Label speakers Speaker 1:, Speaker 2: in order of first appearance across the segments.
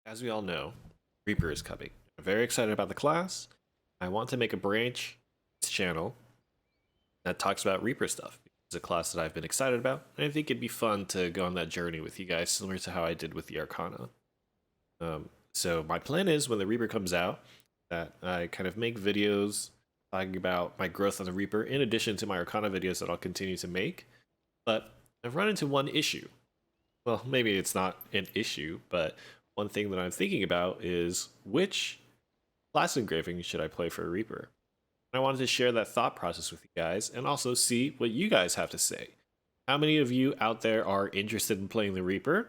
Speaker 1: As we all know, Reaper is coming. I'm very excited about the class. I want to make a branch this channel that talks about Reaper stuff. It's a class that I've been excited about, and I think it'd be fun to go on that journey with you guys, similar to how I did with the Arcana. So my plan is when the Reaper comes out, that I kind of make videos talking about my growth on the Reaper, in addition to my Arcana videos that I'll continue to make. But I've run into one issue. Well, maybe it's not an issue, but one thing that I'm thinking about is which class engraving should I play for Reaper? I wanted to share that thought process with you guys and also see what you guys have to say. How many of you out there are interested in playing the Reaper?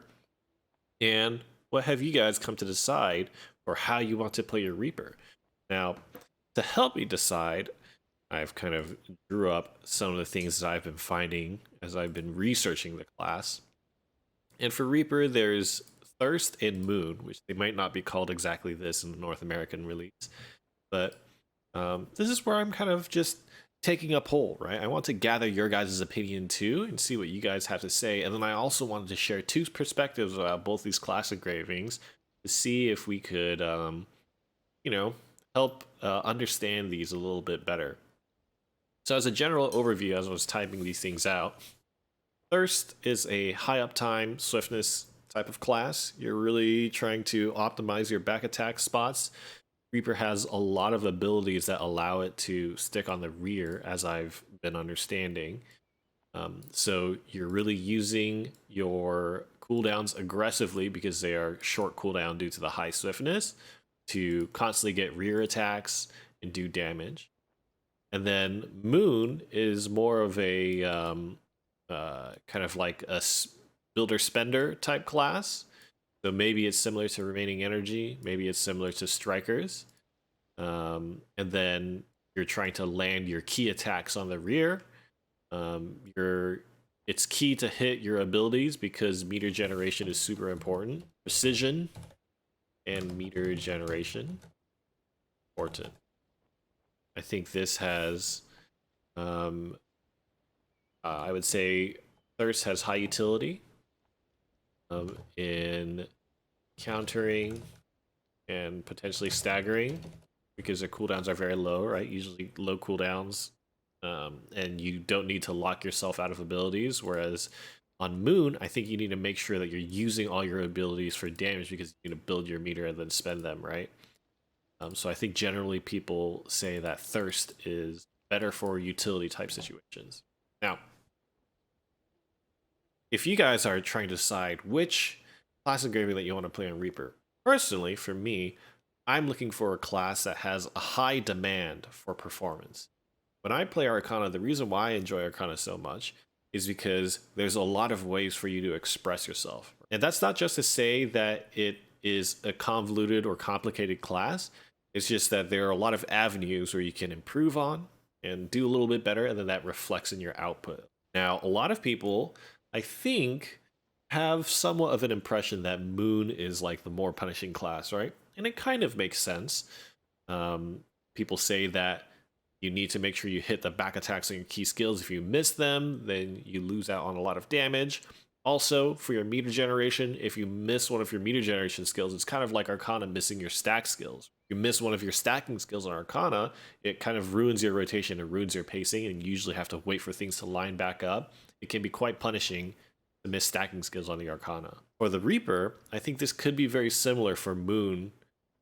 Speaker 1: And what have you guys come to decide for how you want to play your Reaper? Now, to help me decide, I've kind of drew up some of the things that I've been finding as I've been researching the class. And for Reaper, there's Thirst and Moon, which they might not be called exactly this in the North American release. But this is where I'm kind of just taking a poll, right? I want to gather your guys' opinion too and see what you guys have to say. And then I also wanted to share two perspectives about both these class engravings to see if we could, help understand these a little bit better. So as a general overview, as I was typing these things out, Thirst is a high uptime swiftness type of class. You're really trying to optimize your back attack spots. Reaper has a lot of abilities that allow it to stick on the rear, as I've been understanding. So you're really using your cooldowns aggressively because they are short cooldown due to the high swiftness to constantly get rear attacks and do damage. And then Moon is more of a kind of like a builder spender type class. So maybe it's similar to Remaining Energy, maybe it's similar to Strikers. And then you're trying to land your key attacks on the rear. It's key to hit your abilities because meter generation is super important. Precision and meter generation important. I think this has I would say Thirst has high utility in countering and potentially staggering because their cooldowns are very low, right? Usually low cooldowns, and you don't need to lock yourself out of abilities. Whereas on Moon, I think you need to make sure that you're using all your abilities for damage because you need to build your meter and then spend them, right? So I think generally people say that Thirst is better for utility type situations. Now, if you guys are trying to decide which class engraving that you want to play on Reaper, personally, for me, I'm looking for a class that has a high demand for performance. When I play Arcana, the reason why I enjoy Arcana so much is because there's a lot of ways for you to express yourself. And that's not just to say that it is a convoluted or complicated class. It's just that there are a lot of avenues where you can improve on and do a little bit better, and then that reflects in your output. Now, a lot of people, I think, have somewhat of an impression that Moon is like the more punishing class, right? And it kind of makes sense. People say that you need to make sure you hit the back attacks on your key skills. If you miss them, then you lose out on a lot of damage. Also, for your meter generation, if you miss one of your meter generation skills, it's kind of like Arcana missing your stack skills. If you miss one of your stacking skills on Arcana, it kind of ruins your rotation and ruins your pacing, and you usually have to wait for things to line back up. It can be quite punishing to miss stacking skills on the Arcana. For the Reaper, I think this could be very similar for Moon,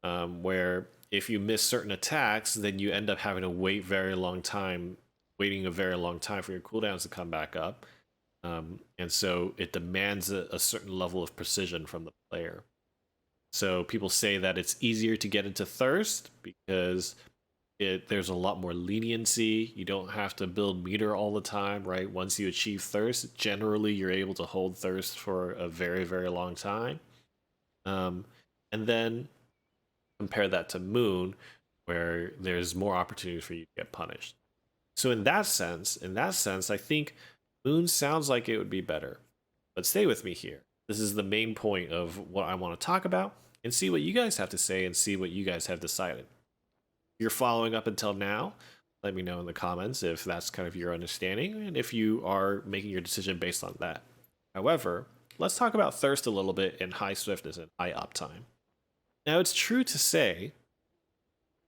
Speaker 1: where if you miss certain attacks, then you end up having to waiting a very long time for your cooldowns to come back up. And so it demands a certain level of precision from the player. So people say that it's easier to get into Thirst because there's a lot more leniency. You don't have to build meter all the time, right? Once you achieve Thirst, generally you're able to hold Thirst for a very, very long time. And then compare that to Moon, where there's more opportunity for you to get punished. So in that sense, I think Moon sounds like it would be better. But stay with me here. This is the main point of what I want to talk about, and see what you guys have to say and see what you guys have decided. If you're following up until now, let me know in the comments if that's kind of your understanding and if you are making your decision based on that. However, let's talk about Thirst a little bit in high swiftness and high uptime. Now, it's true to say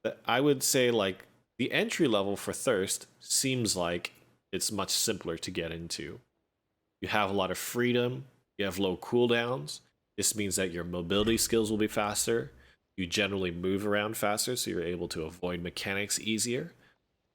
Speaker 1: that I would say, like, the entry level for Thirst seems like it's much simpler to get into. You have a lot of freedom, you have low cooldowns. This means that your mobility skills will be faster. You generally move around faster, so you're able to avoid mechanics easier.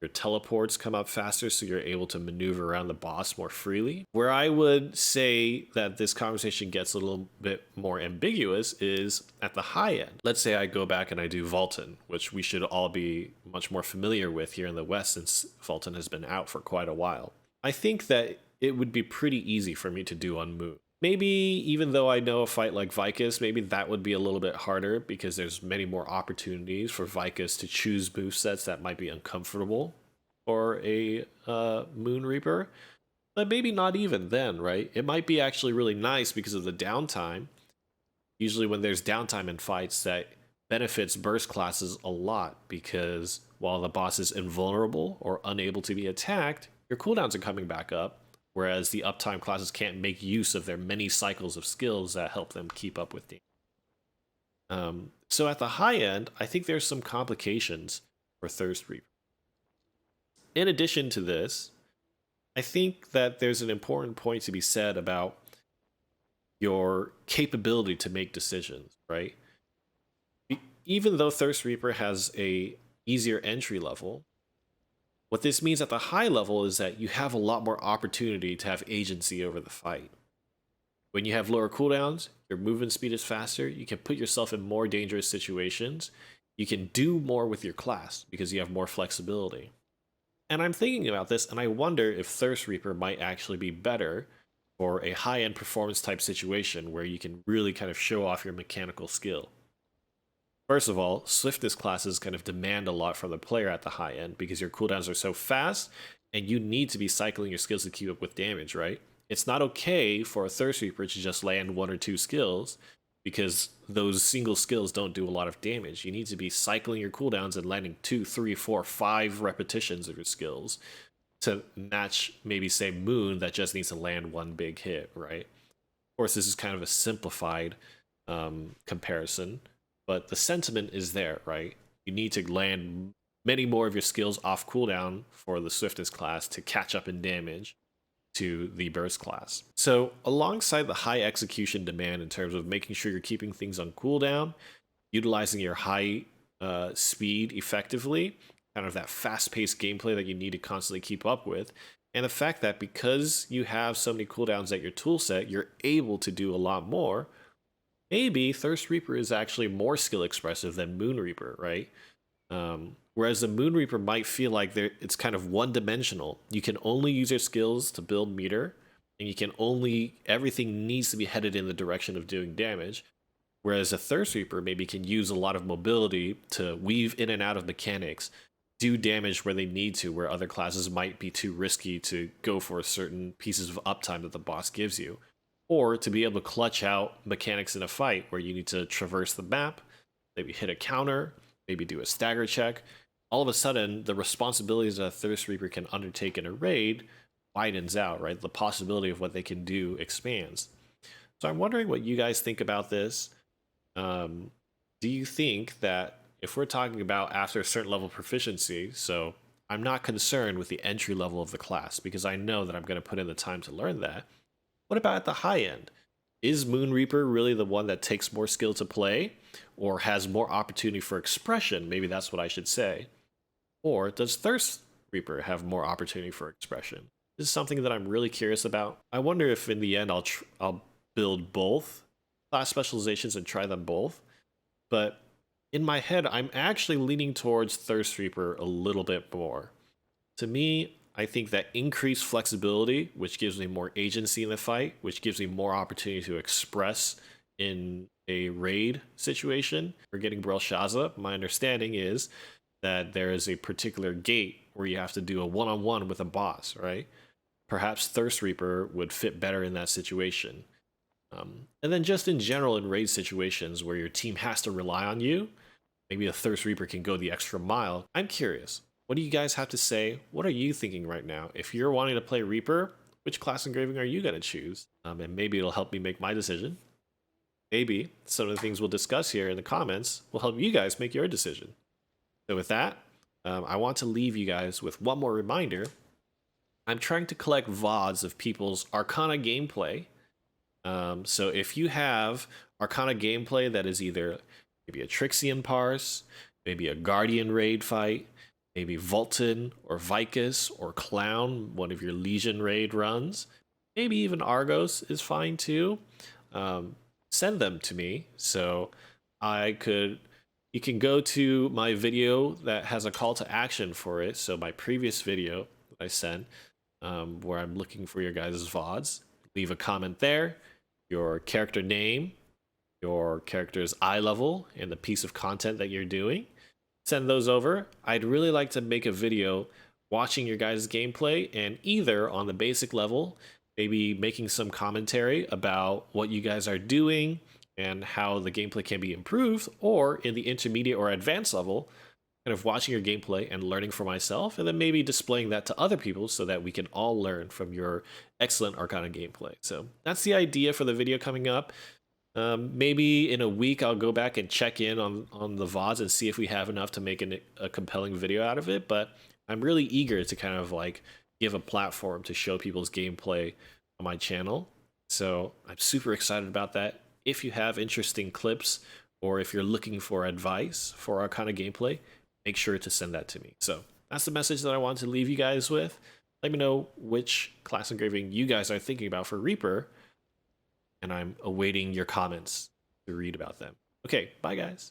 Speaker 1: Your teleports come up faster, so you're able to maneuver around the boss more freely. Where I would say that this conversation gets a little bit more ambiguous is at the high end. Let's say I go back and I do Vulcan, which we should all be much more familiar with here in the West since Vulcan has been out for quite a while. I think that it would be pretty easy for me to do on Moon. Maybe even though I know a fight like Vicus, maybe that would be a little bit harder because there's many more opportunities for Vicus to choose movesets that might be uncomfortable for a Moon Reaper. But maybe not even then, right? It might be actually really nice because of the downtime. Usually when there's downtime in fights, that benefits burst classes a lot because while the boss is invulnerable or unable to be attacked, your cooldowns are coming back up, whereas the uptime classes can't make use of their many cycles of skills that help them keep up with damage. So at the high end, I think there's some complications for Thirst Reaper. In addition to this, I think that there's an important point to be said about your capability to make decisions, right? Even though Thirst Reaper has a easier entry level, what this means at the high level is that you have a lot more opportunity to have agency over the fight. When you have lower cooldowns, your movement speed is faster, you can put yourself in more dangerous situations, you can do more with your class because you have more flexibility. And I'm thinking about this and I wonder if Thirst Reaper might actually be better for a high-end performance type situation where you can really kind of show off your mechanical skill. First of all, swiftness classes kind of demand a lot from the player at the high end because your cooldowns are so fast and you need to be cycling your skills to keep up with damage, right? It's not okay for a Thirst Reaper to just land 1 or 2 skills because those single skills don't do a lot of damage. You need to be cycling your cooldowns and landing 2, 3, 4, 5 repetitions of your skills to match maybe say Moon that just needs to land 1 big hit, right? Of course, this is kind of a simplified comparison, but the sentiment is there, right? You need to land many more of your skills off cooldown for the swiftness class to catch up in damage to the burst class. So alongside the high execution demand in terms of making sure you're keeping things on cooldown, utilizing your high speed effectively, kind of that fast-paced gameplay that you need to constantly keep up with, and the fact that because you have so many cooldowns at your toolset, you're able to do a lot more. Maybe Thirst Reaper is actually more skill expressive than Moon Reaper, right? Whereas the Moon Reaper might feel like it's kind of one-dimensional. You can only use your skills to build meter, and everything needs to be headed in the direction of doing damage. Whereas a Thirst Reaper maybe can use a lot of mobility to weave in and out of mechanics, do damage where they need to, where other classes might be too risky to go for certain pieces of uptime that the boss gives you. Or to be able to clutch out mechanics in a fight where you need to traverse the map, maybe hit a counter, maybe do a stagger check. All of a sudden, the responsibilities that a Thirst Reaper can undertake in a raid widens out, right? The possibility of what they can do expands. So I'm wondering what you guys think about this. Do you think that if we're talking about after a certain level of proficiency, so I'm not concerned with the entry level of the class because I know that I'm going to put in the time to learn that. What about at the high end? Is Moon Reaper really the one that takes more skill to play or has more opportunity for expression? Maybe that's what I should say. Or does Thirst Reaper have more opportunity for expression? This is something that I'm really curious about. I wonder if in the end I'll build both class specializations and try them both. But in my head, I'm actually leaning towards Thirst Reaper a little bit more. To me, I think that increased flexibility, which gives me more agency in the fight, which gives me more opportunity to express in a raid situation. For getting Belshazzar, my understanding is that there is a particular gate where you have to do a one-on-one with a boss, right? Perhaps Thirst Reaper would fit better in that situation. And then just in general in raid situations where your team has to rely on you, maybe a Thirst Reaper can go the extra mile. I'm curious. What do you guys have to say? What are you thinking right now? If you're wanting to play Reaper, which class engraving are you going to choose? And maybe it'll help me make my decision. maybe some of the things we'll discuss here in the comments will help you guys make your decision. So with that, I want to leave you guys with one more reminder. I'm trying to collect VODs of people's Arcana gameplay. So if you have Arcana gameplay that is either maybe a Trixian parse, maybe a Guardian raid fight, maybe Vultan or Vicus or Clown, one of your Legion raid runs, maybe even Argos is fine too. Send them to me so I could. You can go to my video that has a call to action for it. So my previous video that I sent, where I'm looking for your guys' VODs, leave a comment there, your character name, your character's eye level, and the piece of content that you're doing. Send those over. I'd really like to make a video watching your guys' gameplay and either on the basic level, maybe making some commentary about what you guys are doing and how the gameplay can be improved, or in the intermediate or advanced level, kind of watching your gameplay and learning for myself, and then maybe displaying that to other people so that we can all learn from your excellent Arcana gameplay. So that's the idea for the video coming up. Maybe in a week I'll go back and check in on the VODs and see if we have enough to make a compelling video out of it, but I'm really eager to kind of like give a platform to show people's gameplay on my channel. So I'm super excited about that. If you have interesting clips or if you're looking for advice for Arcana gameplay, make sure to send that to me. So that's the message that I want to leave you guys with. Let me know which class engraving you guys are thinking about for Reaper, and I'm awaiting your comments to read about them. Okay, bye guys.